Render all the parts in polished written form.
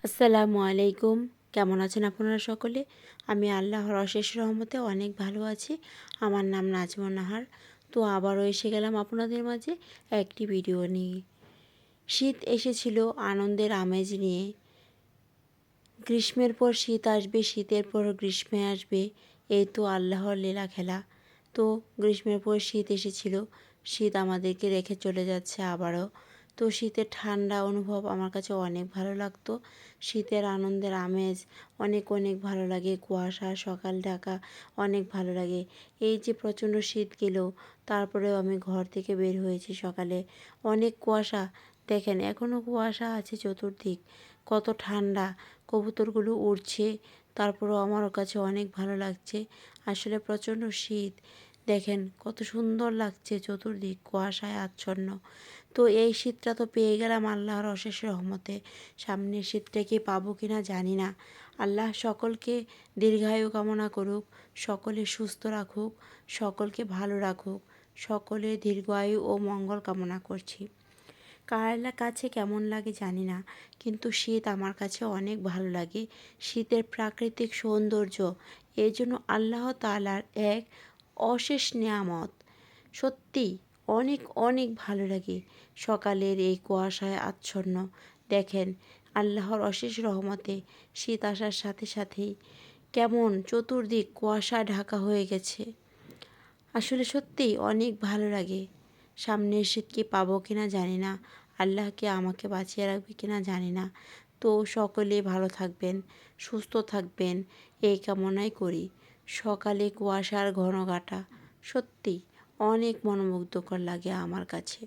আসসালামু আলাইকুম। কেমন আছেন আপনারা সকলে? আমি আল্লাহর অশেষ রহমতে অনেক ভালো আছি। আমার নাম নাজমুন নাহার। তো আবারও এসে গেলাম আপনাদের মাঝে একটি ভিডিও নিয়ে। শীত এসেছিল আনন্দের আমেজ নিয়ে। গ্রীষ্মের পর শীত আসবে, শীতের পর গ্রীষ্মে আসবে, এই তো আল্লাহর লীলা খেলা। তো গ্রীষ্মের পর শীত এসেছিল, শীত আমাদেরকে রেখে চলে যাচ্ছে আবারও। তো শীতের ঠান্ডা অনুভব আমার কাছে অনেক ভালো লাগতো। শীতের আনন্দের আমেজ অনেক অনেক ভালো লাগে। কুয়াশা সকাল ঢাকা অনেক ভালো লাগে। এই যে প্রচণ্ড শীত গেল, তারপরেও আমি ঘর থেকে বের হয়েছি সকালে। অনেক কুয়াশা, দেখেন এখনও কুয়াশা আছে চতুর্দিক। কত ঠান্ডা, কবুতরগুলো উড়ছে, তারপরেও আমার কাছে অনেক ভালো লাগছে। আসলে প্রচণ্ড শীত, দেখেন কত সুন্দর লাগছে, চতুর্দিক কুয়াশায় আচ্ছন্ন। তো এই শীতটা তো পেয়ে গেলাম আল্লাহর অশেষ রহমতে। সামনের শীতটা কি পাবো কি না জানি না। আল্লাহ সকলকে দীর্ঘায়ু কামনা করুক, সকলে সুস্থ রাখুক, সকলকে ভালো রাখুক, সকলের দীর্ঘায়ু ও মঙ্গল কামনা করছি। কার কাছে কেমন লাগে জানি না, কিন্তু শীত আমার কাছে অনেক ভালো লাগে। শীতের প্রাকৃতিক সৌন্দর্য এই জন্য আল্লাহ তাআলার এক অশেষ নেয়ামত। সত্যি অনেক অনেক ভালো লাগে। সকালের এই কুয়াশায় আচ্ছন্ন, দেখেন আল্লাহর অশেষ রহমতে শীত আসার সাথে সাথেই কেমন চতুর্দিক কুয়াশা ঢাকা হয়ে গেছে। আসলে সত্যিই অনেক ভালো লাগে। সামনের শীত কি পাবো কি না জানি না, আল্লাহ কি আমাকে বাঁচিয়ে রাখবে কি না জানি না। তো সকলে ভালো থাকবেন, সুস্থ থাকবেন, এই কামনাই করি। সকালে কুয়াশার ঘন ঘাটা সত্যি অনেক মনোমুগ্ধকর লাগে আমার কাছে।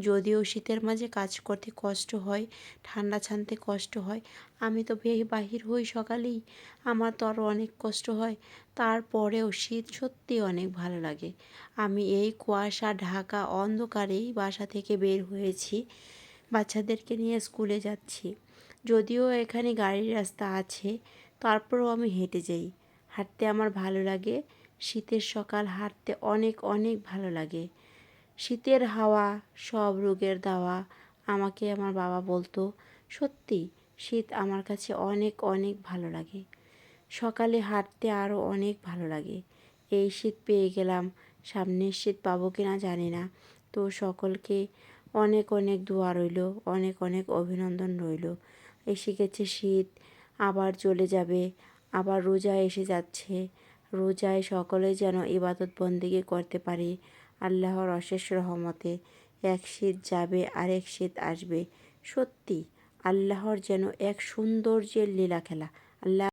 যদিও শীতের মাঝে কাজ করতে কষ্ট হয়, ঠান্ডা ছানতে কষ্ট হয়, আমি তো বাহির হই সকালেই, আমার তো আরও অনেক কষ্ট হয়। তারপরেও শীত সত্যি অনেক ভালো লাগে। আমি এই কুয়াশা ঢাকা অন্ধকারেই বাসা থেকে বের হয়েছি, বাচ্চাদেরকে নিয়ে স্কুলে যাচ্ছি। যদিও এখানে গাড়ির রাস্তা আছে, তারপরেও আমি হেঁটে যাই। হাঁটতে আমার ভালো লাগে। শীতের সকাল হাঁটতে অনেক অনেক ভালো লাগে। শীতের হাওয়া সব রোগের দাওয়া, আমাকে আমার বাবা বলতো। সত্যি শীত আমার কাছে অনেক অনেক ভালো লাগে। সকালে হাঁটতে আরও অনেক ভালো লাগে। এই শীত পেয়ে গেলাম, সামনের শীত পাবো কি না জানি না। তো সকলকে অনেক অনেক দোয়া রইল, অনেক অনেক অভিনন্দন রইল। এসে গেছে শীত, আবার চলে যাবে, আবার রোজা এসে যাচ্ছে। রোজায় সকলে যেন ইবাদত বন্দেগী করতে পারে আল্লাহর অশেষ রহমতে। এক শীত যাবে আরেক শীত আসবে। সত্যি আল্লাহর যেন এক সৌন্দর্যের লীলা খেলা। আল্লাহ